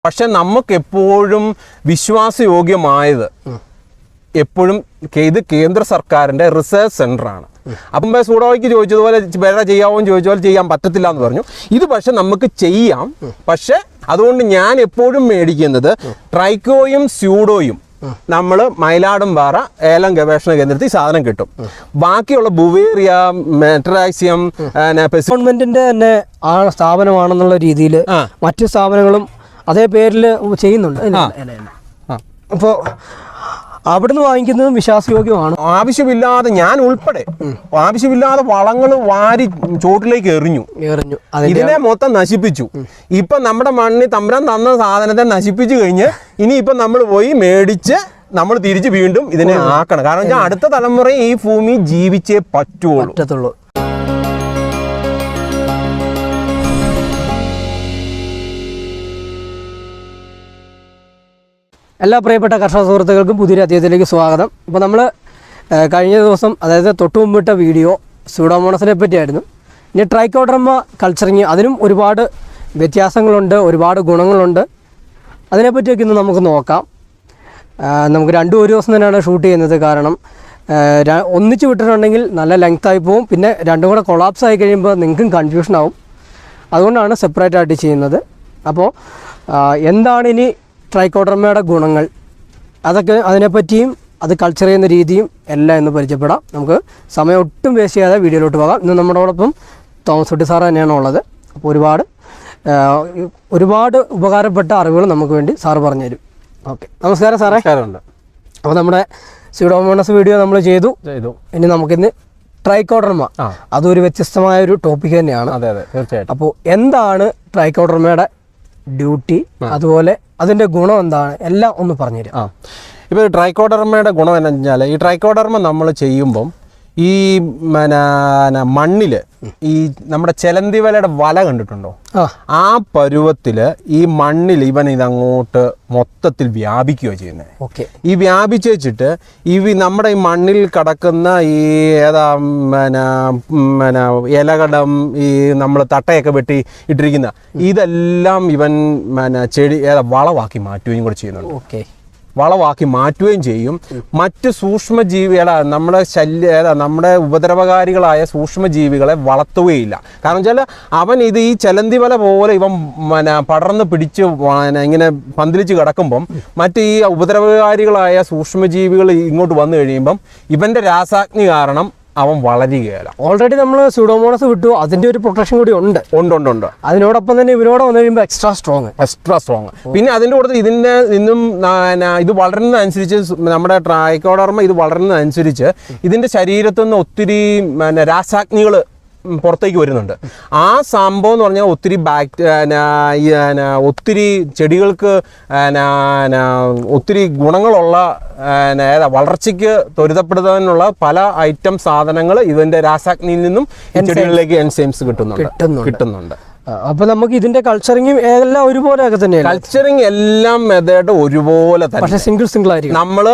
പക്ഷെ നമുക്ക് എപ്പോഴും വിശ്വാസയോഗ്യമായത് എപ്പോഴും ഇത് കേന്ദ്ര സർക്കാരിൻ്റെ റിസർച്ച് സെൻ്ററാണ്. അപ്പം സൂഡോയ്ക്ക് ചോദിച്ചതുപോലെ വേറെ ചെയ്യാവോ എന്ന് ചോദിച്ചതുപോലെ ചെയ്യാൻ പറ്റത്തില്ല എന്ന് പറഞ്ഞു. ഇത് പക്ഷെ നമുക്ക് ചെയ്യാം. പക്ഷെ അതുകൊണ്ട് ഞാൻ എപ്പോഴും മേടിക്കുന്നത് ട്രൈക്കോയും സ്യൂഡോയും നമ്മൾ മയിലാടുംപാറ ഏലം ഗവേഷണ കേന്ദ്രത്തിൽ സാധനം കിട്ടും. ബാക്കിയുള്ള ബുവേറിയ, മെട്രാക്സിയം, ഗവൺമെന്റിന്റെ തന്നെ ആ സ്ഥാപനമാണെന്നുള്ള രീതിയിൽ മറ്റു സ്ഥാപനങ്ങളും അതേ പേരിൽ ചെയ്യുന്നുണ്ട്. അപ്പോൾ അവിടുന്ന് വാങ്ങിക്കുന്നതും വിശ്വാസയോഗ്യമാണ്. ആവശ്യമില്ലാതെ ഞാൻ ഉൾപ്പെടെ ആവശ്യമില്ലാതെ വളങ്ങൾ വാരി ചോട്ടിലേക്ക് എറിഞ്ഞു ഇതിനെ മൊത്തം നശിപ്പിച്ചു. ഇപ്പൊ നമ്മുടെ മണ്ണിൽ തമ്പുരാൻ തന്ന സാധനത്തെ നശിപ്പിച്ചു കഴിഞ്ഞ് ഇനിയിപ്പം നമ്മൾ പോയി മേടിച്ച് നമ്മൾ തിരിച്ച് വീണ്ടും ഇതിനെ ആക്കണം. കാരണം വെച്ചാൽ അടുത്ത തലമുറ ഈ ഭൂമി ജീവിച്ചേ പറ്റുള്ളൂ. എല്ലാ പ്രിയപ്പെട്ട കർഷക സുഹൃത്തുക്കൾക്കും പുതിയൊരു അധ്യായത്തിലേക്ക് സ്വാഗതം. ഇപ്പോൾ നമ്മൾ കഴിഞ്ഞ ദിവസം, അതായത് തൊട്ട് മുമ്പിട്ട വീഡിയോ സ്യൂഡോമോണസിനെ പറ്റിയായിരുന്നു. ഇനി ട്രൈക്കോഡർമ കൾച്ചറിങ്, അതിനും ഒരുപാട് വ്യത്യാസങ്ങളുണ്ട്, ഒരുപാട് ഗുണങ്ങളുണ്ട്. അതിനെപ്പറ്റിയൊക്കെ ഇന്ന് നമുക്ക് നോക്കാം. നമുക്ക് രണ്ടും ഒരു ദിവസം തന്നെയാണ് ഷൂട്ട് ചെയ്യുന്നത്. കാരണം ഒന്നിച്ച് വിട്ടിട്ടുണ്ടെങ്കിൽ നല്ല ലെങ്തായി പോവും. പിന്നെ രണ്ടും കൂടെ കൊളാപ്സ് ആയി കഴിയുമ്പോൾ നിങ്ങൾക്കും കൺഫ്യൂഷൻ ആവും. അതുകൊണ്ടാണ് സെപ്പറേറ്റ് ആയിട്ട് ചെയ്യുന്നത്. അപ്പോൾ എന്താണ് ഇനി ട്രൈക്കോഡർമയുടെ ഗുണങ്ങൾ, അതൊക്കെ അതിനെപ്പറ്റിയും അത് കൾച്ചർ ചെയ്യുന്ന രീതിയും എല്ലാം ഇന്ന് പരിചയപ്പെടാം. നമുക്ക് സമയം ഒട്ടും വേസ്റ്റ് ചെയ്യാതെ വീഡിയോയിലോട്ട് പോകാം. ഇന്ന് നമ്മളോടൊപ്പം തോമസ് കുട്ടി സാറ് തന്നെയാണ് ഉള്ളത്. അപ്പോൾ ഒരുപാട് ഉപകാരപ്പെട്ട അറിവുകൾ നമുക്ക് വേണ്ടി സാറ് പറഞ്ഞുതരും. ഓക്കെ, നമസ്കാരം സാറേ. അപ്പോൾ നമ്മുടെ സ്യൂഡോമോണസ് വീഡിയോ നമ്മൾ ചെയ്തു. ഇനി നമുക്കിന്ന് ട്രൈക്കോഡർമ, അതൊരു വ്യത്യസ്തമായ ഒരു ടോപ്പിക് തന്നെയാണ്. അപ്പോൾ എന്താണ് ട്രൈക്കോഡർമയുടെ ഡ്യൂട്ടി, അതുപോലെ അതിൻ്റെ ഗുണം എന്താണ്, എല്ലാം ഒന്ന് പറഞ്ഞുതരാം. ഇപ്പോൾ ട്രൈക്കോഡർമയുടെ ഗുണം എന്താണെന്ന് വെച്ചാൽ, ഈ ട്രൈക്കോഡർമ നമ്മൾ ചെയ്യുമ്പം ഈ മണ്ണിൽ ഈ നമ്മുടെ ചെലന്തി വലയുടെ വല കണ്ടിട്ടുണ്ടോ, ആ പരുവത്തിൽ ഈ മണ്ണിൽ ഇവൻ ഇതങ്ങോട്ട് മൊത്തത്തിൽ വ്യാപിക്കുകയോ ചെയ്യുന്നത്. ഈ വ്യാപിച്ച് വെച്ചിട്ട് നമ്മുടെ ഈ മണ്ണിൽ കിടക്കുന്ന ഈ ഇലകടം, ഈ നമ്മൾ തട്ടയൊക്കെ വെട്ടി ഇട്ടിരിക്കുന്ന ഇതെല്ലാം ഇവൻ ചെടി വളമാക്കി മാറ്റുകയും കൂടെ ചെയ്യുന്നുണ്ട്. വളമാക്കി മാറ്റുകയും ചെയ്യും. മറ്റ് സൂക്ഷ്മജീവികളെ, നമ്മുടെ ഉപദ്രവകാരികളായ സൂക്ഷ്മജീവികളെ വളർത്തുകയില്ല. കാരണം വെച്ചാൽ അവൻ ഈ ചെലന്തി വല പോലെ ഇവൻ പടർന്ന് പിടിച്ച് ഇങ്ങനെ പന്തിലിച്ച് കിടക്കുമ്പം മറ്റ് ഈ ഉപദ്രവകാരികളായ സൂക്ഷ്മജീവികൾ ഇങ്ങോട്ട് വന്നു കഴിയുമ്പം ഇവൻ്റെ രാസാഗ്നി കാരണം അവൻ വളരുകയില്ല. ഓൾറെഡി നമ്മൾ സ്യൂഡോമോണസ് വിട്ടു, അതിൻ്റെ ഒരു പ്രൊട്ടക്ഷൻ കൂടി ഉണ്ട്. അതിനോടൊപ്പം തന്നെ ഇവരോട് വന്നു കഴിയുമ്പോൾ എക്സ്ട്രാ സ്ട്രോങ്. പിന്നെ അതിൻ്റെ കൂടെ ഇത് വളരുന്നതനുസരിച്ച് നമ്മുടെ ട്രൈക്കോഡർമ ഇത് വളരുന്നതനുസരിച്ച് ഇതിൻ്റെ ശരീരത്തു നിന്ന് ഒത്തിരി രാസാഗ്നികൾ പുറത്തേക്ക് വരുന്നുണ്ട്. ആ സംഭവം എന്ന് പറഞ്ഞാൽ ഒത്തിരി ചെടികൾക്ക് ഒത്തിരി ഗുണങ്ങളുള്ള വളർച്ചയ്ക്ക് ത്വരിതപ്പെടുത്താനുള്ള പല ഐറ്റം സാധനങ്ങൾ ഇതിൻ്റെ രാസാഗ്നിയിൽ നിന്നും ചെടികളിലേക്ക് എൻസൈംസ് കിട്ടുന്നുണ്ട്. അപ്പൊ നമുക്ക് ഇതിന്റെ കൾച്ചറിങ്ങും എല്ലാം ഒരുപോലെയൊക്കെ തന്നെയാണ്. കൾച്ചറിങ് എല്ലാം മെത്തേഡ് ഒരുപോലെ തന്നെ, പക്ഷേ സിംഗിൾ ആയിരിക്കും. നമ്മൾ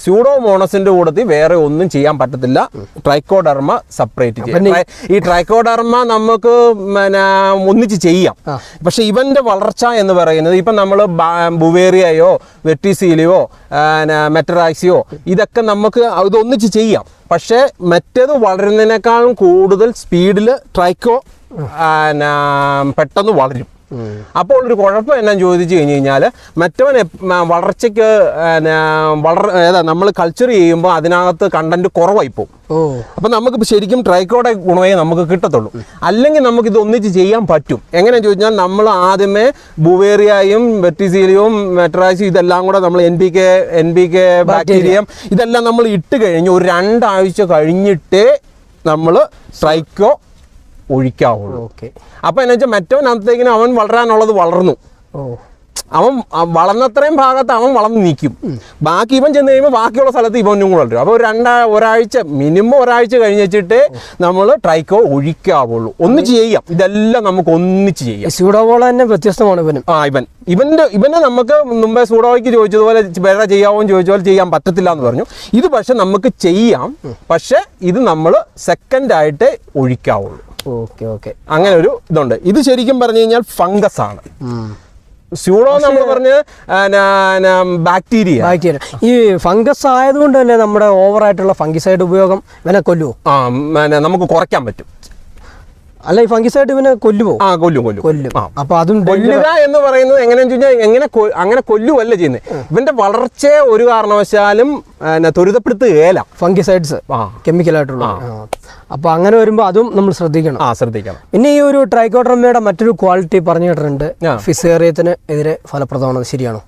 സ്യൂഡോമോണസിന്റെ കൂടത്തിൽ വേറെ ഒന്നും ചെയ്യാൻ പറ്റത്തില്ല. ട്രൈക്കോഡർമ സെപ്പറേറ്റ് ചെയ്യാം. ഈ ട്രൈക്കോഡർമ നമുക്ക് ഒന്നിച്ച് ചെയ്യാം. പക്ഷെ ഇവന്റെ വളർച്ച എന്ന് പറയുന്നത് ഇപ്പം നമ്മൾ ബുവേറിയയോ വെർട്ടിസീലിയോ മെറ്ററാക്സിയോ ഇതൊക്കെ നമുക്ക് ഇതൊന്നിച്ച് ചെയ്യാം. പക്ഷേ മറ്റേത് വളരുന്നതിനേക്കാളും കൂടുതൽ സ്പീഡിൽ ട്രൈക്കോ പെട്ടെന്ന് വളരും. അപ്പോൾ ഒരു കുഴപ്പം എന്നാന്ന് ചോദിച്ചു കഴിഞ്ഞ് കഴിഞ്ഞാൽ, മറ്റവൻ വളർച്ചയ്ക്ക് നമ്മൾ കൾച്ചർ ചെയ്യുമ്പോൾ അതിനകത്ത് കണ്ടന്റ് കുറവായി പോകും. അപ്പം നമുക്ക് ശരിക്കും ട്രൈക്കോയുടെ ഗുണമേ നമുക്ക് കിട്ടത്തുള്ളൂ. അല്ലെങ്കിൽ നമുക്കിത് ഒന്നിച്ച് ചെയ്യാൻ പറ്റും. എങ്ങനെയാണെന്ന് ചോദിച്ചാൽ, നമ്മൾ ആദ്യമേ ബുവേറിയയും വെർട്ടിസീലിയവും മെട്രാക്സിയും ഇതെല്ലാം കൂടെ നമ്മൾ എൻ പി കെ ബാക്ടീരിയം ഇതെല്ലാം നമ്മൾ ഇട്ട് കഴിഞ്ഞ് ഒരു 2 ആഴ്ച കഴിഞ്ഞിട്ടേ നമ്മൾ ട്രൈക്കോ ഒഴിക്കാവുള്ളൂ. അപ്പൊ എന്നാ വെച്ചാൽ മറ്റവനകത്തേക്കിനും അവൻ വളരാനുള്ളത് വളർന്നു, അവൻ വളർന്നത്രയും ഭാഗത്ത് അവൻ വളർന്ന് നിൽക്കും. ബാക്കി ഇവൻ ചെന്ന് കഴിയുമ്പോൾ ബാക്കിയുള്ള സ്ഥലത്ത് ഇവനും കൂടെ വളരും. അപ്പോൾ മിനിമം ഒരാഴ്ച കഴിഞ്ഞ് വെച്ചിട്ട് നമ്മൾ ട്രൈക്കോ ഒഴിക്കാവുള്ളൂ. ഒന്നിച്ച് ചെയ്യാം, ഇതെല്ലാം നമുക്ക് ഒന്നിച്ച് ചെയ്യാം. സ്യൂഡോമോണ തന്നെ വ്യത്യസ്തമാണ് ഇവനെ നമുക്ക് മുമ്പേ സ്യൂഡോയ്ക്ക് ചോദിച്ചതുപോലെ വേറെ ചെയ്യാവോ എന്ന് ചോദിച്ചതുപോലെ ചെയ്യാൻ പറ്റത്തില്ല എന്ന് പറഞ്ഞു. ഇത് പക്ഷെ നമുക്ക് ചെയ്യാം. പക്ഷെ ഇത് നമ്മൾ സെക്കൻഡായിട്ട് ഒഴിക്കാവുള്ളൂ. അങ്ങനെ ഒരു ഇതുണ്ട്. ഇത് ശരിക്കും പറഞ്ഞു കഴിഞ്ഞാൽ ഫംഗസ് ആണ്. സ്യൂഡോ നമ്മൾ പറഞ്ഞ് ബാക്ടീരിയ. ഈ ഫംഗസ് ആയതുകൊണ്ട് തന്നെ നമ്മുടെ ഓവറായിട്ടുള്ള ഫംഗിസൈഡ് ഉപയോഗം ഇവനെ കൊല്ലുമോ? നമുക്ക് കുറയ്ക്കാൻ പറ്റും. അല്ല, ഈ ഫംഗിസൈഡ് ഇവനെ കൊല്ലുമോ? കൊല്ലും. അപ്പൊ അതും കൊല്ലുക എന്ന് പറയുന്നത് എങ്ങനെയാന്ന് വെച്ചാൽ അങ്ങനെ കൊല്ലുവല്ല ചെയ്യുന്നത്. ഇവന്റെ വളർച്ചയെ ഒരു കാരണവശാലും ത്വരിതപ്പെടുത്തുകയല്ല. ഫംഗിസൈഡ്സ് കെമിക്കലായിട്ടുള്ള. അപ്പൊ അങ്ങനെ വരുമ്പോൾ അതും നമ്മൾ ശ്രദ്ധിക്കണം. പിന്നെ ഈ ഒരു ട്രൈക്കോഡർമയുടെ മറ്റൊരു ക്വാളിറ്റി പറഞ്ഞു കേട്ടിട്ടുണ്ട്, ഫിസേറിയത്തിന് എതിരെ ഫലപ്രദമാണത്. ശരിയാണോ?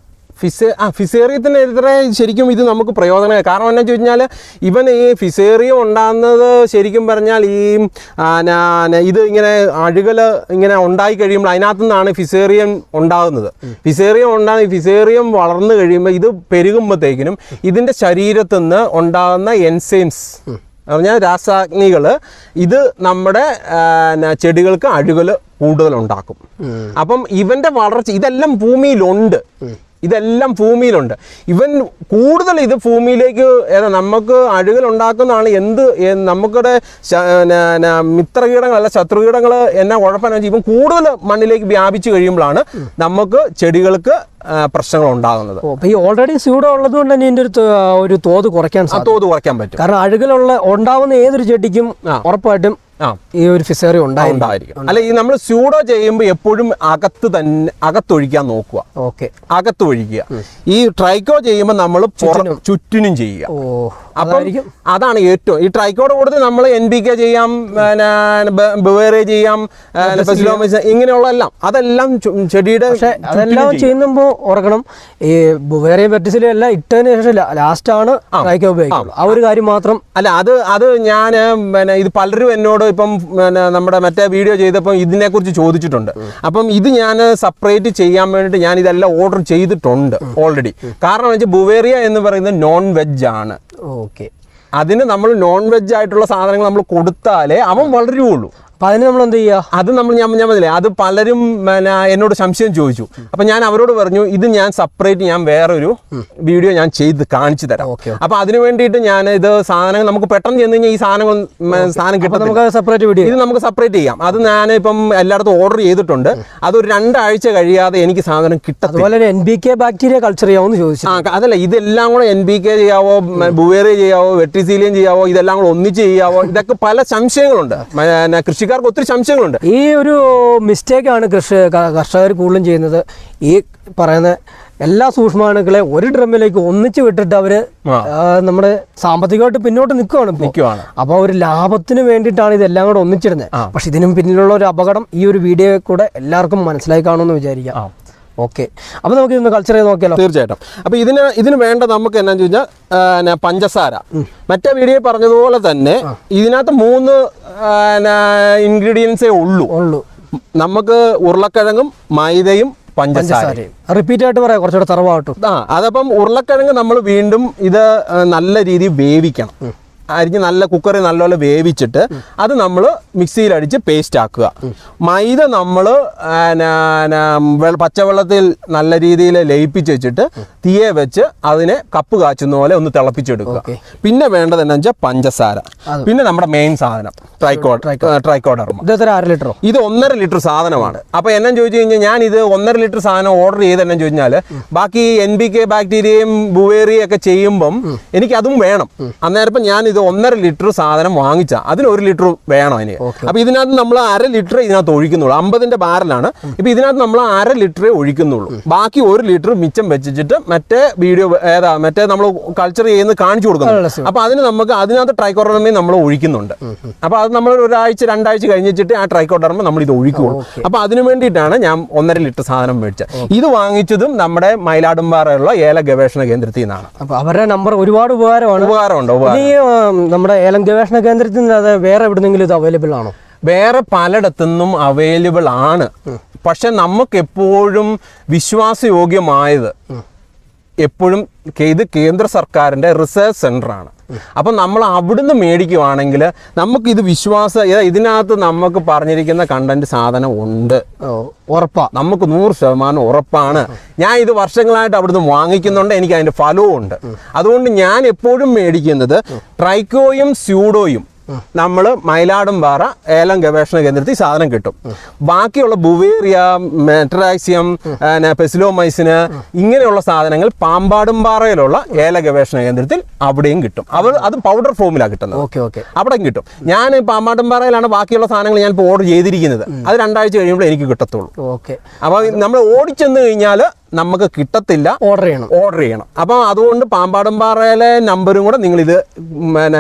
ഫിസേറിയത്തിനെതിരെ ശരിക്കും ഇത് നമുക്ക് പ്രയോജനമാണ്. കാരണം എന്താ വെച്ച് കഴിഞ്ഞാൽ ഇവൻ ഈ ഫിസേറിയം ഉണ്ടാകുന്നത് ശരിക്കും പറഞ്ഞാൽ ഈ ഇത് ഇങ്ങനെ അഴുകൽ ഇങ്ങനെ ഉണ്ടായി കഴിയുമ്പോൾ അതിനകത്തു നിന്നാണ് ഫിസേറിയം ഉണ്ടാകുന്നത്. ഫിസേറിയം വളർന്നു കഴിയുമ്പോൾ ഇത് പെരുകുമ്പോഴത്തേക്കിനും ഇതിൻ്റെ ശരീരത്തിൽ നിന്ന് ഉണ്ടാകുന്ന എൻസൈംസ് പറഞ്ഞാൽ രാസാഗ്നികൾ ഇത് നമ്മുടെ ചെടികൾക്ക് അഴുകൽ കൂടുതലുണ്ടാക്കും. അപ്പം ഇവൻ്റെ വളർച്ച ഇതെല്ലാം ഭൂമിയിലുണ്ട്. ഇവൻ കൂടുതൽ ഇത് ഭൂമിയിലേക്ക് നമുക്ക് അഴുകൽ ഉണ്ടാക്കുന്നതാണ്. നമുക്കിടെ മിത്രകീടങ്ങളല്ല ശത്രുകീടങ്ങൾ എന്നാ കുഴപ്പമെന്ന് വെച്ചാൽ ഇവൻ കൂടുതൽ മണ്ണിലേക്ക് വ്യാപിച്ചു കഴിയുമ്പോഴാണ് നമുക്ക് ചെടികൾക്ക് പ്രശ്നങ്ങൾ ഉണ്ടാകുന്നത്. ഈ ഓൾറെഡി സ്യൂഡോ ഉള്ളത് കൊണ്ട് തന്നെ ഇതിന്റെ ഒരു തോത് കുറയ്ക്കാൻ പറ്റും. കാരണം ഉണ്ടാവുന്ന ഏതൊരു ചെടിക്കും ഉറപ്പായിട്ടും ഈ ഒരു ഫിസേറിയം ഉണ്ടായിരിക്കും. അല്ല, ഈ നമ്മൾ സ്യൂഡോ ചെയ്യുമ്പോൾ എപ്പോഴും അകത്തൊഴിക്കാൻ നോക്കുക. അകത്തൊഴിക്കുക. ഈ ട്രൈക്കോ ചെയ്യുമ്പോൾ നമ്മൾ ചുറ്റിനും ചെയ്യുക. അപ്പം അതാണ് ഏറ്റവും. ഈ ട്രൈക്കോയുടെ കൂടുതൽ നമ്മൾ NPK ചെയ്യാം, ബവേറിയ ചെയ്യാം, ഇങ്ങനെയുള്ള അതെല്ലാം ചെടിയുടെ. പക്ഷെ അതെല്ലാം ചെയ്യുമ്പോൾ ഓർക്കണം, ഈ ബവേറിയ വെർട്ടിസിലും എല്ലാം ഇട്ടതിന് ശേഷം ലാസ്റ്റാണ് ട്രൈക്കോ ഉപയോഗിക്കുന്നത്. ആ ഒരു കാര്യം മാത്രം. അല്ല, അത് ഞാൻ ഇത് പലരും എന്നോട് ഇപ്പം നമ്മുടെ മറ്റേ വീഡിയോ ചെയ്തപ്പം ഇതിനെക്കുറിച്ച് ചോദിച്ചിട്ടുണ്ട്. അപ്പം ഇത് ഞാൻ സെപ്പറേറ്റ് ചെയ്യാൻ വേണ്ടിയിട്ട് ഞാൻ ഇതെല്ലാം ഓർഡർ ചെയ്തിട്ടുണ്ട് ഓൾറെഡി. കാരണം എന്ന് വെച്ചാൽ ബുവേറിയ എന്ന് പറയുന്നത് നോൺ വെജ് ആണ്. അതിന് നമ്മൾ നോൺ വെജ് ആയിട്ടുള്ള സാധനങ്ങൾ നമ്മൾ കൊടുത്താലേ അവൻ വളരുകയുള്ളൂ. അപ്പം അതിന് നമ്മൾ എന്ത് ചെയ്യുക? അത് നമ്മൾ ഞാൻ പറഞ്ഞില്ലേ, അത് പലരും എന്നോട് സംശയം ചോദിച്ചു. അപ്പം ഞാൻ അവരോട് പറഞ്ഞു ഇത് ഞാൻ സെപ്പറേറ്റ് വേറൊരു വീഡിയോ ഞാൻ ചെയ്ത് കാണിച്ചു തരാം. അപ്പം അതിന് വേണ്ടിയിട്ട് ഞാൻ ഇത് സാധനങ്ങൾ നമുക്ക് പെട്ടെന്ന് ചെന്ന് കഴിഞ്ഞാൽ ഈ സാധനം കിട്ടും. നമുക്ക് സെപ്പറേറ്റ് വീഡിയോ ഇത് നമുക്ക് സെപ്പറേറ്റ് ചെയ്യാം. അത് ഞാൻ ഇപ്പം എല്ലായിടത്തും ഓർഡർ ചെയ്തിട്ടുണ്ട്. അതൊരു 2 ആഴ്ച കഴിയാതെ എനിക്ക് സാധനം കിട്ടും. അതുപോലെ NPK ബാക്ടീരിയ കൾച്ചർ ചെയ്യാമെന്ന് ചോദിച്ചു. അതല്ല, ഇതെല്ലാം കൂടെ NPK ചെയ്യാവോ, ബുവേറിയ ചെയ്യാവോ, വെട്രിസീലിയം ചെയ്യാവോ, ഇതെല്ലാം കൂടെ ഒന്നിച്ച് ചെയ്യാവോ, ഇതൊക്കെ പല സംശയങ്ങളുണ്ട്. കൃഷിക്കാർക്ക് ഒത്തിരി സംശയങ്ങളുണ്ട്. ഈ ഒരു മിസ്റ്റേക്കാണ് കർഷകർ കൂടുതലും ചെയ്യുന്നത്. ഈ പറയുന്ന എല്ലാ സൂക്ഷ്മാണുക്കളെ ഒരു ഡ്രമ്മിലേക്ക് ഒന്നിച്ച് വിട്ടിട്ട് അവര് നമ്മുടെ സാമ്പത്തികമായിട്ട് പിന്നോട്ട് നിൽക്കുകയാണ്. അപ്പോൾ ഒരു ലാഭത്തിന് വേണ്ടിയിട്ടാണ് ഇതെല്ലാം കൂടെ ഒന്നിച്ചിടുന്നത്. പക്ഷെ ഇതിനും പിന്നിലുള്ള ഒരു അപകടം ഈ ഒരു വീഡിയോ കൂടെ എല്ലാവർക്കും മനസ്സിലായി കാണുമെന്ന് വിചാരിക്കാം. ഓക്കെ, അപ്പോൾ നമുക്ക് ഇതൊന്ന് കൾച്ചർ ചെയ്ത് നോക്കിയാലോ? തീർച്ചയായിട്ടും. അപ്പോൾ ഇതിന് വേണ്ട നമുക്ക് എന്നാന്ന് ചോദിച്ചാൽ പഞ്ചസാര. മറ്റേ വീഡിയോ പറഞ്ഞതുപോലെ തന്നെ ഇതിനകത്ത് 3 ഇൻഗ്രീഡിയൻസേ ഉള്ളൂ. നമുക്ക് ഉരുളക്കിഴങ്ങും മൈദയും പഞ്ചസാരയും. റിപ്പീറ്റ് ആയിട്ട് പറയാം, കുറച്ചുകൂടെ തറവാട്ടും. അതപ്പം ഉരുളക്കിഴങ്ങ് നമ്മൾ വീണ്ടും ഇത് നല്ല രീതിയിൽ വേവിക്കണം. നല്ല കുക്കറിൽ നല്ലപോലെ വേവിച്ചിട്ട് അത് നമ്മൾ മിക്സിയിലടിച്ച് പേസ്റ്റ് ആക്കുക. മൈദ നമ്മൾ പച്ചവെള്ളത്തിൽ നല്ല രീതിയിൽ ലയിപ്പിച്ച് വെച്ചിട്ട് തീയെ വെച്ച് അതിനെ കപ്പ് കാച്ചുന്ന പോലെ ഒന്ന് തിളപ്പിച്ചെടുക്കുക. പിന്നെ വേണ്ടത് എന്താ വെച്ചാൽ പഞ്ചസാര. പിന്നെ നമ്മുടെ മെയിൻ സാധനം ട്രൈക്കോഡർമ. ഇത് 1.5 ലിറ്റർ സാധനമാണ്. അപ്പൊ എന്നാ ചോദിച്ചു കഴിഞ്ഞാൽ ഞാൻ ഇത് 1.5 ലിറ്റർ സാധനം ഓർഡർ ചെയ്ത് എന്നാ ചോദിച്ചാൽ ബാക്കി NPK ബാക്ടീരിയയും ബുവേറിയും ഒക്കെ ചെയ്യുമ്പം എനിക്ക് അതും വേണം. അന്നേരം ഞാൻ ഇത് 1.5 ലിറ്റർ സാധനം വാങ്ങിച്ച അതിന് 1 ലിറ്റർ വേണം അതിന്. അപ്പൊ ഇതിനകത്ത് നമ്മൾ 1/2 ലിറ്റർ ഇതിനകത്ത് ഒഴിക്കുന്നുള്ളൂ. 50ന്റെ ബാരലാണ്. ഇപ്പൊ ഇതിനകത്ത് നമ്മൾ 1/2 ലിറ്ററേ ഒഴിക്കുന്നുള്ളൂ. ബാക്കി 1 ലിറ്റർ മിച്ചം വെച്ചിട്ട് മറ്റേ വീഡിയോ മറ്റേ നമ്മൾ കൾച്ചർ ചെയ്യുന്നത് കാണിച്ചു കൊടുക്കുന്നു. അപ്പൊ അതിനകത്ത് ട്രൈക്കോഡർമയും നമ്മൾ ഒഴിക്കുന്നുണ്ട്. അപ്പൊ അത് നമ്മൾ 1 ആഴ്ച 2 ആഴ്ച കഴിഞ്ഞിട്ട് ആ ട്രൈക്കോഡർമ നമ്മൾ ഇത് ഒഴിക്കുള്ളൂ. അപ്പൊ അതിനു വേണ്ടിയിട്ടാണ് ഞാൻ 1.5 ലിറ്റർ സാധനം മേടിച്ചത്. ഇത് വാങ്ങിച്ചതും നമ്മുടെ മയിലാടുംപാറയുള്ള ഏല ഗവേഷണ കേന്ദ്രത്തിൽ നിന്നാണ്. അപ്പൊ അവരുടെ നമ്പർ ഒരുപാട് ഉപകാരമുണ്ട്. നമ്മുടെ ഏലം ഗവേഷണ കേന്ദ്രത്തിൽ നിന്ന് വേറെ എവിടെന്നെങ്കിലും ഇത് അവൈലബിൾ ആണോ? വേറെ പലയിടത്തുനിന്നും അവൈലബിൾ ആണ്. പക്ഷെ നമുക്ക് എപ്പോഴും വിശ്വാസയോഗ്യമായത് എപ്പോഴും ഇത് കേന്ദ്ര സർക്കാരിൻ്റെ റിസർച്ച് സെൻ്ററാണ്. അപ്പം നമ്മൾ അവിടുന്ന് മേടിക്കുവാണെങ്കിൽ നമുക്കിത് ഇതിനകത്ത് നമുക്ക് പറഞ്ഞിരിക്കുന്ന കണ്ടന്റ് സാധനം ഉണ്ട്, ഉറപ്പാണ്. നമുക്ക് 100% ഉറപ്പാണ്. ഞാൻ ഇത് വർഷങ്ങളായിട്ട് അവിടുന്ന് വാങ്ങിക്കുന്നുണ്ട്, എനിക്ക് അതിൻ്റെ ഫലവും ഉണ്ട്. അതുകൊണ്ട് ഞാൻ എപ്പോഴും മേടിക്കുന്നത് ട്രൈക്കോയും സ്യൂഡോയും നമ്മൾ മയിലാടുംപാറ ഏലം ഗവേഷണ കേന്ദ്രത്തിൽ സാധനം കിട്ടും. ബാക്കിയുള്ള ബുവേറിയ, മെട്രാക്സിയം, പെസിലോമൈസിന് ഇങ്ങനെയുള്ള സാധനങ്ങൾ പാമ്പാടുംപാറയിലുള്ള ഏല ഗവേഷണ കേന്ദ്രത്തിൽ അവിടെയും കിട്ടും. അത് പൗഡർ ഫോമിലാണ് കിട്ടുന്നത്. അവിടെയും കിട്ടും. ഞാൻ പാമ്പാടുംപാറയിലാണ് ബാക്കിയുള്ള സാധനങ്ങൾ ഞാൻ ഇപ്പോൾ ഓർഡർ ചെയ്തിരിക്കുന്നത്. അത് 2 ആഴ്ച കഴിയുമ്പോൾ എനിക്ക് കിട്ടത്തുള്ളൂ. അപ്പോൾ നമ്മൾ ഓടിച്ചെന്ന് കഴിഞ്ഞാൽ നമുക്ക് കിട്ടത്തില്ല, ഓർഡർ ചെയ്യണം. അപ്പം അതുകൊണ്ട് പാമ്പാടുംപാറയിലെ നമ്പറും കൂടെ നിങ്ങളിത്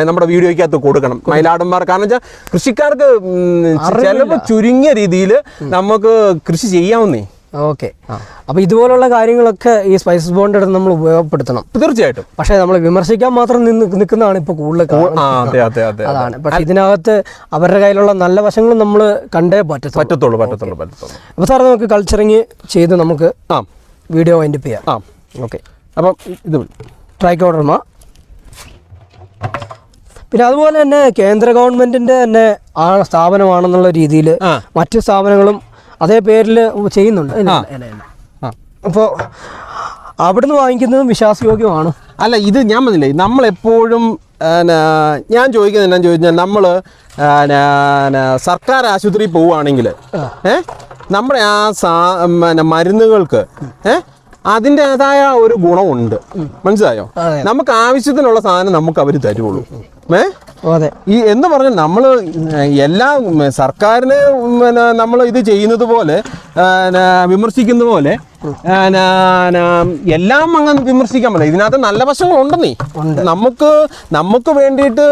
നമ്മുടെ വീഡിയോയ്ക്കകത്ത് കൊടുക്കണം. മയിലാടുംപാറ കാരണം വെച്ചാൽ കൃഷിക്കാർക്ക് ചിലപ്പോൾ ചുരുങ്ങിയ രീതിയിൽ നമുക്ക് കൃഷി ചെയ്യാവുന്നേ. ഓക്കെ. അപ്പൊ ഇതുപോലുള്ള കാര്യങ്ങളൊക്കെ ഈ സ്പൈസസ് ബോണ്ട് എടുത്ത് നമ്മൾ ഉപയോഗപ്പെടുത്തണം തീർച്ചയായിട്ടും. പക്ഷെ നമ്മൾ വിമർശിക്കാൻ മാത്രം നിൽക്കുന്നതാണ് ഇപ്പൊ കൂടുതൽ. അതാണ്. പക്ഷെ ഇതിനകത്ത് അവരുടെ കയ്യിലുള്ള നല്ല വശങ്ങൾ നമ്മൾ കണ്ടേ പറ്റത്തുള്ളൂ. അപ്പൊ സാർ നമുക്ക് കൾച്ചറിങ് ചെയ്ത് നമുക്ക് വീഡിയോ വൈൻഡപ്പ് ചെയ്യാം. ഓക്കെ. അപ്പം ഇത് ട്രൈക്കോഡർമ, പിന്നെ അതുപോലെ തന്നെ കേന്ദ്ര ഗവൺമെന്റിന്റെ തന്നെ ആ സ്ഥാപനമാണെന്നുള്ള രീതിയിൽ മറ്റു സ്ഥാപനങ്ങളും അതേ പേരിൽ ചെയ്യുന്നുണ്ട്. അപ്പോൾ അവിടുന്ന് വാങ്ങിക്കുന്നതും വിശ്വാസയോഗ്യമാണ്. അല്ല, ഇത് ഞാൻ പറഞ്ഞില്ലേ, നമ്മളെപ്പോഴും ഞാൻ ചോദിക്കുന്നത് എന്നാന്ന് ചോദിച്ചാൽ നമ്മൾ സർക്കാർ ആശുപത്രിയിൽ പോവുകയാണെങ്കിൽ നമ്മുടെ ആ മരുന്നുകൾക്ക് അതിൻ്റെതായ ഒരു ഗുണമുണ്ട്. മനസ്സിലായോ? നമുക്ക് ആവശ്യത്തിനുള്ള സാധനം നമുക്ക് അവർ തരുള്ളൂ. ഈ എന്ന് പറഞ്ഞാൽ നമ്മൾ എല്ലാ സർക്കാരിനെ നമ്മൾ ഇത് ചെയ്യുന്നത് പോലെ വിമർശിക്കുന്ന പോലെ എല്ലാം അങ്ങനെ വിമർശിക്കാൻ പറ്റില്ല. ഇതിനകത്ത് നല്ല വശങ്ങളുണ്ടെന്നേ. നമുക്ക് വേണ്ടിയിട്ട്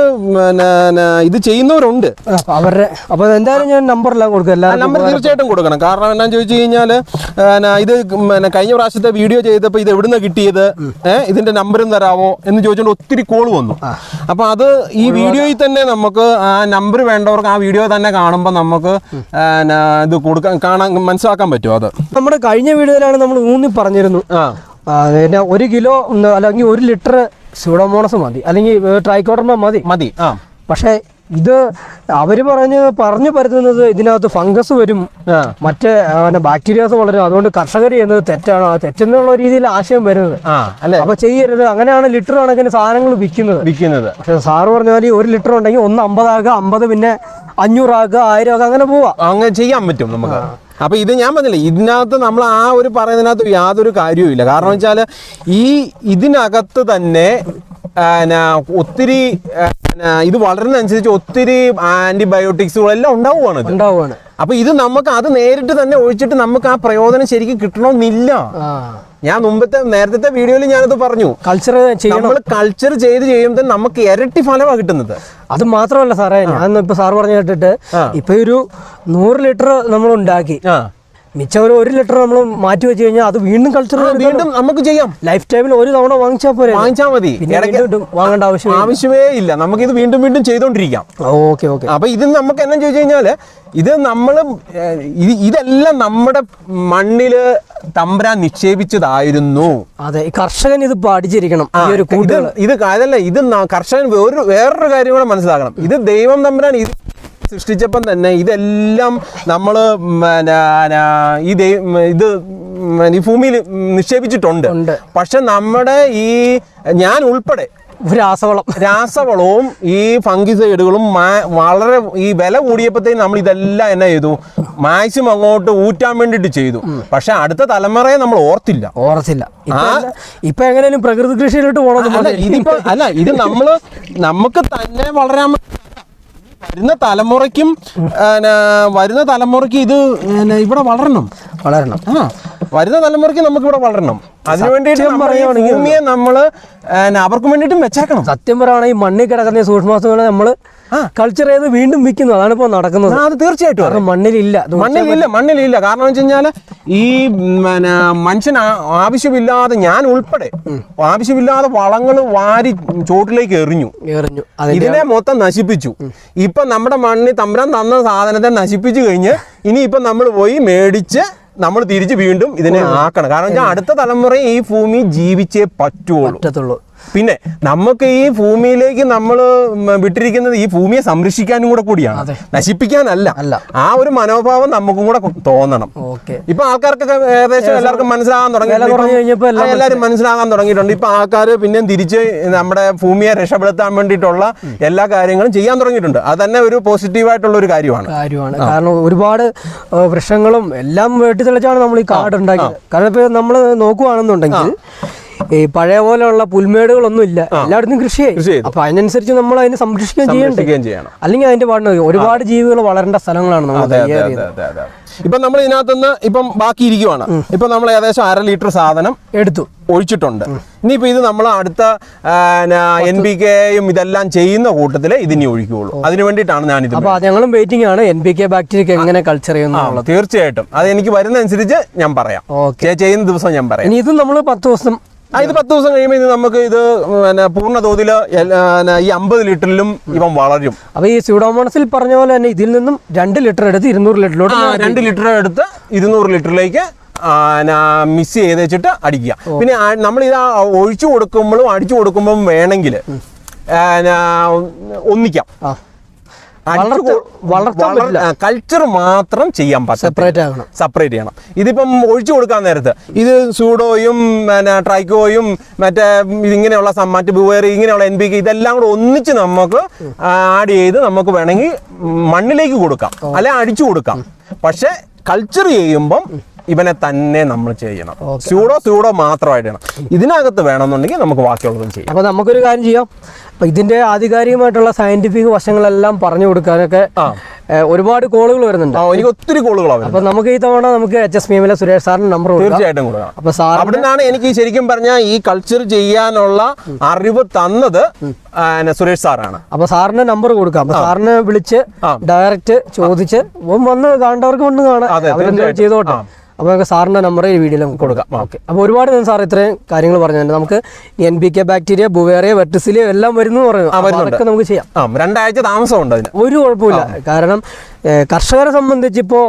ഇത് ചെയ്യുന്നവരുണ്ട്. അവരുടെ അപ്പോൾ എന്തായാലും ഞാൻ നമ്പറെല്ലാം കൊടുക്കാം. നമ്പർ തീർച്ചയായിട്ടും കൊടുക്കണം. കാരണം എന്നാന്ന് ചോദിച്ചു കഴിഞ്ഞാൽ ഇത് കഴിഞ്ഞ പ്രാവശ്യത്തെ വീഡിയോ ചെയ്തപ്പോൾ ഇത് എവിടുന്ന കിട്ടിയത്, ഇതിന്റെ നമ്പറും തരാമോ എന്ന് ചോദിച്ചുകൊണ്ട് ഒത്തിരി കോൾ വന്നു. അപ്പൊ അത് ഈ വീഡിയോയിൽ തന്നെ നമുക്ക് ആ നമ്പർ വേണ്ടവർക്ക് ആ വീഡിയോ തന്നെ കാണുമ്പോൾ നമുക്ക് ഇത് മനസ്സിലാക്കാൻ പറ്റും. അത് നമ്മുടെ കഴിഞ്ഞ വീഡിയോയിലാണ് നമ്മൾ ഊന്നി പറഞ്ഞിരുന്നു 1 കിലോ അല്ലെങ്കിൽ 1 ലിറ്റർ സ്യൂഡോമോണസ് മതി, അല്ലെങ്കിൽ ട്രൈക്കോഡർമ മതി. പക്ഷേ ഇത് അവര് പറഞ്ഞു പരത്തുന്നത് ഇതിനകത്ത് ഫംഗസ് വരും, മറ്റേ ബാക്ടീരിയാസ് വളരും, അതുകൊണ്ട് കർഷകർ ചെയ്യുന്നത് തെറ്റാണ്. തെറ്റെന്നുള്ള രീതിയിൽ ആശയം വരുന്നത്. അപ്പൊ ചെയ്യരുത്. അങ്ങനെയാണ് ലിറ്റർ കണക്കിന് സാധനങ്ങൾ വിൽക്കുന്നത്. പക്ഷെ സാറ് പറഞ്ഞാൽ 1 ലിറ്റർ ഉണ്ടെങ്കിൽ 1.50 ആകുക, 50 പിന്നെ 500 ആകുക, 1000 ആകുക, അങ്ങനെ പോവാ. അങ്ങനെ ചെയ്യാൻ പറ്റും നമുക്ക്. അപ്പൊ ഇത് ഞാൻ പറഞ്ഞില്ലേ, ഇതിനകത്ത് നമ്മൾ ആ ഒരു പറയുന്നതിനകത്ത് യാതൊരു കാര്യവും ഇല്ല. കാരണം വെച്ചാൽ ഇതിനകത്ത് തന്നെ ഒത്തിരി ഇത് വളരുന്നതനുസരിച്ച് ഒത്തിരി ആന്റിബയോട്ടിക്സുകളെല്ലാം ഉണ്ടാവുകയാണ്. അപ്പൊ ഇത് നമുക്ക് അത് നേരിട്ട് തന്നെ ഒഴിച്ചിട്ട് നമുക്ക് ആ പ്രയോജനം ശരിക്കും കിട്ടണമെന്നില്ല. ഞാൻ നേരത്തെ വീഡിയോയിൽ ഞാനത് പറഞ്ഞു, നമ്മൾ കൾച്ചർ ചെയ്ത് ചെയ്യുമ്പോൾ നമുക്ക് ഇരട്ടി ഫലമാണ് കിട്ടുന്നത്. അത് മാത്രമല്ല സാറേ, ഞാൻ ഇപ്പൊ സാറ് പറഞ്ഞു കേട്ടിട്ട് ഇപ്പൊ ഒരു 100 ലിറ്റർ നമ്മൾ ഉണ്ടാക്കി, മിച്ചം ഒരു 1 ലിറ്റർ നമ്മൾ മാറ്റി വെച്ച് കഴിഞ്ഞാൽ അത് വീണ്ടും കൾച്ചർ വീണ്ടും നമുക്ക് ചെയ്യാം. ലൈഫ് ടൈമിൽ ഒരു തവണ വാങ്ങിച്ചാൽ മതി, വാങ്ങേണ്ട ആവശ്യമേ ഇല്ല. നമുക്ക് ഇത് വീണ്ടും വീണ്ടും ചെയ്തോണ്ടിരിക്കാം. ഓക്കെ. അപ്പൊ ഇത് നമുക്ക് എന്നാ ചോദിച്ചു കഴിഞ്ഞാല് ഇത് ഇതെല്ലാം നമ്മുടെ മണ്ണില് തമ്പുരാൻ നിക്ഷേപിച്ചതായിരുന്നു. അതെ, കർഷകൻ ഇത് പഠിച്ചിരിക്കണം. ഇത് അതല്ല, ഇത് കർഷകൻ വേറൊരു കാര്യം കൂടെ മനസ്സിലാക്കണം. ഇത് ദൈവം തമ്പുരാൻ ഇത് സൃഷ്ടിച്ചപ്പം തന്നെ ഇതെല്ലാം നമ്മൾ ഈ ഭൂമിയിൽ നിക്ഷേപിച്ചിട്ടുണ്ട്. പക്ഷെ നമ്മുടെ ഞാൻ ഉൾപ്പെടെ രാസവളവും ഈ ഫംഗിസൈഡുകളും വളരെ ഈ വില കൂടിയപ്പോഴത്തേക്കും നമ്മൾ ഇതെല്ലാം എന്നാ ചെയ്തു, മാക്സിമം അങ്ങോട്ട് ഊറ്റാൻ വേണ്ടിയിട്ട് ചെയ്തു. പക്ഷെ അടുത്ത തലമുറയെ നമ്മൾ ഓർത്തില്ല. ഇപ്പൊ എങ്ങനെയും പ്രകൃതി കൃഷിയിലോട്ട് പോകണം. ഇത് നമുക്ക് തന്നെ വളരാൻ വരുന്ന തലമുറയ്ക്ക് ഇത് ഇവിടെ വളരണം. വരുന്ന തലമുറയ്ക്ക് നമുക്ക് ഇവിടെ വളരണം. അതിനുവേണ്ടിയിട്ട് ഭൂമിയെ നമ്മള് അവർക്ക് വേണ്ടിയിട്ടും വെച്ചേക്കണം. സത്യം പറയുകയാണെങ്കിൽ ഈ മണ്ണിൽ കിടക്കുന്ന സൂക്ഷ്മാംശങ്ങളെ നമ്മള് കൾച്ചർ ചെയ്ത് വീണ്ടും വിൽക്കുന്നു. അതാണ് ഇപ്പോൾ നടക്കുന്നത്. അത് തീർച്ചയായിട്ടും മണ്ണിലില്ല. കാരണം വെച്ച് കഴിഞ്ഞാല് ഈ മനുഷ്യൻ ആവശ്യമില്ലാതെ, ഞാൻ ഉൾപ്പെടെ ആവശ്യമില്ലാതെ വളങ്ങൾ വാരി ചോട്ടിലേക്ക് എറിഞ്ഞു. ഇതിനെ മൊത്തം നശിപ്പിച്ചു. ഇപ്പൊ നമ്മുടെ മണ്ണിൽ തമ്പുരാൻ തന്ന സാധനത്തെ നശിപ്പിച്ചു കഴിഞ്ഞ് ഇനിയിപ്പൊ നമ്മൾ പോയി മേടിച്ച് നമ്മൾ തിരിച്ച് വീണ്ടും ഇതിനെ ആക്കണം. കാരണം വെച്ചാൽ അടുത്ത തലമുറ ഈ ഭൂമി ജീവിച്ചേ പറ്റുള്ളൂ. പിന്നെ നമുക്ക് ഈ ഭൂമിയിലേക്ക് നമ്മൾ വിട്ടിരിക്കുന്നത് ഈ ഭൂമിയെ സംരക്ഷിക്കാനും കൂടിയാണ്, നശിപ്പിക്കാനല്ല. ആ ഒരു മനോഭാവം നമുക്കും കൂടെ തോന്നണം. ഇപ്പൊ ആൾക്കാർക്കൊക്കെ ഏകദേശം എല്ലാവർക്കും മനസ്സിലാകാൻ തുടങ്ങി, എല്ലാവരും മനസ്സിലാകാൻ തുടങ്ങിയിട്ടുണ്ട്. ഇപ്പൊ ആൾക്കാർ പിന്നെയും തിരിച്ച് നമ്മുടെ ഭൂമിയെ രക്ഷപ്പെടുത്താൻ വേണ്ടിയിട്ടുള്ള എല്ലാ കാര്യങ്ങളും ചെയ്യാൻ തുടങ്ങിയിട്ടുണ്ട്. അത് തന്നെ ഒരു പോസിറ്റീവായിട്ടുള്ള ഒരു കാര്യമാണ്. കാരണം ഒരുപാട് വൃക്ഷങ്ങളും എല്ലാം വെട്ടിത്തെളിച്ചാണ് നമ്മൾ ഈ കാട് ഉണ്ടാക്കിയത്. കാരണം ഇപ്പൊ നമ്മൾ നോക്കുവാണെന്നുണ്ടെങ്കിൽ ഈ പഴയ പോലെയുള്ള പുൽമേടുകളൊന്നും ഇല്ല, എല്ലായിടത്തും കൃഷി ചെയ്യും. അപ്പൊ അതിനനുസരിച്ച് നമ്മൾ അതിനെ സംരക്ഷിക്കുകയും ചെയ്യണം. അല്ലെങ്കിൽ അതിന്റെ പാടിന് ഒരുപാട് ജീവികൾ വളരേണ്ട സ്ഥലങ്ങളാണ് നമ്മൾ. ഇപ്പൊ നമ്മൾ ഇതിനകത്തുനിന്ന് ഇപ്പം ബാക്കി ഇരിക്കുവാണ്. ഇപ്പൊ നമ്മൾ ഏകദേശം 1/2 ലിറ്റർ സാധനം എടുത്തു ഒഴിച്ചിട്ടുണ്ട്. ഇനിയിപ്പോ ഇത് നമ്മൾ അടുത്ത NPKയും ഇതെല്ലാം ചെയ്യുന്ന കൂട്ടത്തില് ഇതിനി ഒഴിക്കുകയുള്ളൂ. അതിന് വേണ്ടിയിട്ടാണ് ഞാനിത്. അപ്പൊ ഞങ്ങളും വെയിറ്റിംഗ് ആണ് NPK ബാക്ടീരിയ എങ്ങനെ കൾച്ചർ ചെയ്യുന്നത്. തീർച്ചയായിട്ടും അത് എനിക്ക് വരുന്ന അനുസരിച്ച് ഞാൻ പറയാം, ചെയ്യുന്ന ദിവസം ഞാൻ പറയാം. ഇനി ഇതും നമ്മൾ 10 ദിവസം ഇത് 10 ദിവസം കഴിയുമ്പോൾ ഇത് നമുക്ക് ഇത് പൂർണ്ണ തോതിൽ ഈ 50 ലിറ്ററിലും ഇവൻ വളരും. അപ്പൊ ഈ സ്യൂഡോമോണസിൽ പറഞ്ഞ പോലെ തന്നെ ഇതിൽ നിന്നും 2 ലിറ്റർ എടുത്ത് 200 ലിറ്ററിലോട്ട് 2 ലിറ്റർ എടുത്ത് 200 ലിറ്ററിലേക്ക് മിക്സ് ചെയ്ത് വെച്ചിട്ട് അടിക്കുക. പിന്നെ നമ്മൾ ഇത് ഒഴിച്ചു കൊടുക്കുമ്പോഴും അടിച്ചു കൊടുക്കുമ്പോഴും വേണമെങ്കിൽ ഒന്നിക്കാം. കൾച്ചർ മാത്രം ചെയ്യാൻ പറ്റും, സെപ്പറേറ്റ് ചെയ്യണം. ഇതിപ്പം ഒഴിച്ചു കൊടുക്കാൻ നേരത്ത് ഇത് സ്യൂഡോയും ട്രൈക്കോയും മറ്റേ ഇതിങ്ങനെയുള്ള മറ്റ് ബുവേറി ഇങ്ങനെയുള്ള NPK ഇതെല്ലാം കൂടെ ഒന്നിച്ച് നമുക്ക് ആഡ് ചെയ്ത് നമുക്ക് വേണമെങ്കിൽ മണ്ണിലേക്ക് കൊടുക്കാം, അല്ലെ അടിച്ചു കൊടുക്കാം. പക്ഷെ കൾച്ചർ ചെയ്യുമ്പം ഇവനെ തന്നെ നമ്മൾ ചെയ്യണം. സ്യൂഡോ മാത്രമായിട്ട് ചെയ്യണം. ഇതിനകത്ത് വേണമെന്നുണ്ടെങ്കിൽ നമുക്ക് ബാക്കിയുള്ളതും ചെയ്യാം. അപ്പൊ നമുക്കൊരു കാര്യം ചെയ്യാം. അപ്പൊ ഇതിന്റെ ആധികാരികമായിട്ടുള്ള സയന്റിഫിക് വശങ്ങളെല്ലാം പറഞ്ഞു കൊടുക്കാനൊക്കെ ഒരുപാട് കോളുകൾ വരുന്നുണ്ട്. എനിക്ക് ഒത്തിരി കോളുകളാണ്. അപ്പൊ നമുക്ക് ഈ തവണ നമുക്ക് HSBMലെ സുരേഷ് സാറിന്റെ നമ്പർ തീർച്ചയായിട്ടും കൊടുക്കാം. അപ്പൊ അവിടെ നിന്നാണ് എനിക്ക് ശരിക്കും പറഞ്ഞാൽ ഈ കൾച്ചർ ചെയ്യാനുള്ള അറിവ് തന്നത് സുരേഷ് സാറാണ്. അപ്പൊ സാറിന്റെ നമ്പർ കൊടുക്കാം. അപ്പൊ സാറിനെ വിളിച്ച് ഡയറക്റ്റ് ചോദിച്ച് വന്ന് കാണേണ്ടവർക്ക് വന്ന് കാണാം, അവരെന്താ ചെയ്തോട്ടെ. അപ്പോൾ നമുക്ക് സാറിൻ്റെ നമ്പർ ഈ വീഡിയോയിൽ നമുക്ക് കൊടുക്കാം. ഓക്കെ. അപ്പോൾ ഒരുപാട് സാർ ഇത്രയും കാര്യങ്ങൾ പറഞ്ഞിട്ടുണ്ട്. നമുക്ക് NPK ബാക്ടീരിയ ബുവേറിയ വെർട്ടിസിലിയ എല്ലാം വരുന്നു പറയുന്നു. അതൊക്കെ നമുക്ക് ചെയ്യാം. 2 ആഴ്ച താമസമുണ്ട് അതിന്, ഒരു കുഴപ്പമില്ല. കാരണം കർഷകരെ സംബന്ധിച്ച് ഇപ്പോൾ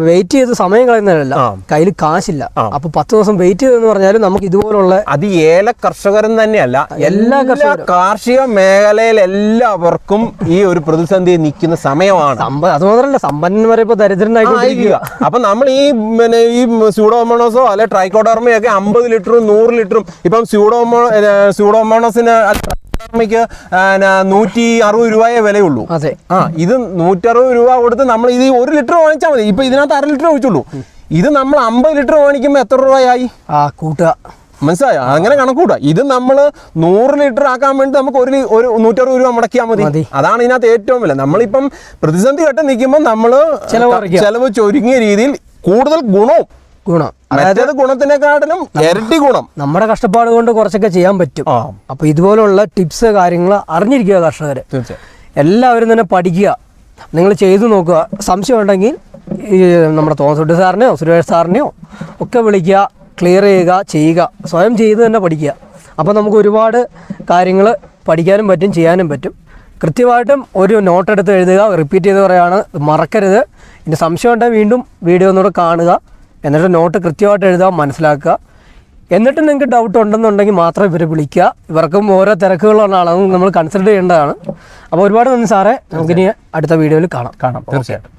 വെയിറ്റ് ചെയ്ത് സമയം കളയുന്നതല്ല, കയ്യിൽ കാശില്ല. അപ്പൊ 10 ദിവസം വെയിറ്റ് ചെയ്തെന്ന് പറഞ്ഞാലും നമുക്ക് ഇതുപോലുള്ള അത് ഏല കർഷകരും തന്നെയല്ല, എല്ലാ കാർഷിക മേഖലയിൽ എല്ലാവർക്കും ഈ ഒരു പ്രതിസന്ധി നിൽക്കുന്ന സമയമാണ്. അത് മാത്രമല്ല, സമ്പന്നന്മാരെ ഇപ്പൊ ദരിദ്രനായിക്കൊണ്ടിരിക്കുക. അപ്പൊ നമ്മൾ ഈ സ്യൂഡോമോണോസോ അല്ലെ ട്രൈക്കോഡർമയോ ഒക്കെ 50 ലിറ്ററും 100 ലിറ്ററും ഇപ്പം സ്യൂഡോമോണോസിന് 160 രൂപയെ വിലയുള്ളൂ. അതെ. ഇത് 160 രൂപ കൊടുത്ത് നമ്മൾ ഇത് 1 ലിറ്റർ വാങ്ങിച്ചാൽ മതി. ഇപ്പൊ ഇതിനകത്ത് 1/2 ലിറ്റർ ഒഴിച്ചുള്ളൂ. ഇത് നമ്മൾ 50 ലിറ്റർ വാങ്ങിക്കുമ്പോൾ എത്ര രൂപയായി കൂട്ടുക, മനസ്സിലായോ? അങ്ങനെ കണക്കൂട്ടുക. ഇത് നമ്മൾ 100 ലിറ്റർ ആക്കാൻ വേണ്ടി നമുക്ക് ഒരു 160 രൂപ മുടക്കിയാൽ മതി. അതാണ് ഇതിനകത്ത് ഏറ്റവും വില. നമ്മളിപ്പം പ്രതിസന്ധി ഘട്ടം നിൽക്കുമ്പോൾ നമ്മൾ ചെലവ് ചുരുങ്ങിയ രീതിയിൽ കൂടുതൽ ഗുണം അതായത് ഗുണത്തിനെക്കാട്ടിലും ഇരട്ടി ഗുണം നമ്മുടെ കഷ്ടപ്പാട് കൊണ്ട് കുറച്ചൊക്കെ ചെയ്യാൻ പറ്റും. അപ്പൊ ഇതുപോലുള്ള ടിപ്സ് കാര്യങ്ങൾ അറിഞ്ഞിരിക്കുക കർഷകര്. എല്ലാവരും തന്നെ പഠിക്കുക, നിങ്ങൾ ചെയ്തു നോക്കുക. സംശയം ഉണ്ടെങ്കിൽ ഈ നമ്മുടെ തോമസ് സാറിനെയോ സുരേഷ് സാറിനെയോ ഒക്കെ വിളിക്കുക, ക്ലിയർ ചെയ്യുക. സ്വയം ചെയ്ത് തന്നെ പഠിക്കുക. അപ്പോൾ നമുക്ക് ഒരുപാട് കാര്യങ്ങൾ പഠിക്കാനും പറ്റും, ചെയ്യാനും പറ്റും. കൃത്യമായിട്ടും ഒരു നോട്ട് എടുത്ത് എഴുതുക, റിപ്പീറ്റ് ചെയ്ത് പറയുകയാണ്, മറക്കരുത്. ഇനി സംശയം ഉണ്ടെങ്കിൽ വീണ്ടും വീഡിയോ ഒന്നുകൂടെ കാണുക, എന്നിട്ട് നോട്ട് കൃത്യമായിട്ട് എഴുതുക, മനസ്സിലാക്കുക. എന്നിട്ട് നിങ്ങൾക്ക് ഡൗട്ട് ഉണ്ടെന്നുണ്ടെങ്കിൽ മാത്രം ഇവരെ വിളിക്കുക. ഇവർക്കും ഓരോ തിരക്കുകളുള്ള ആളാണ്, നമ്മൾ കൺസിഡർ ചെയ്യേണ്ടതാണ്. അപ്പോൾ ഒരുപാട് നന്ദി സാറേ. നമുക്കിനി അടുത്ത വീഡിയോയിൽ കാണാം. തീർച്ചയായിട്ടും.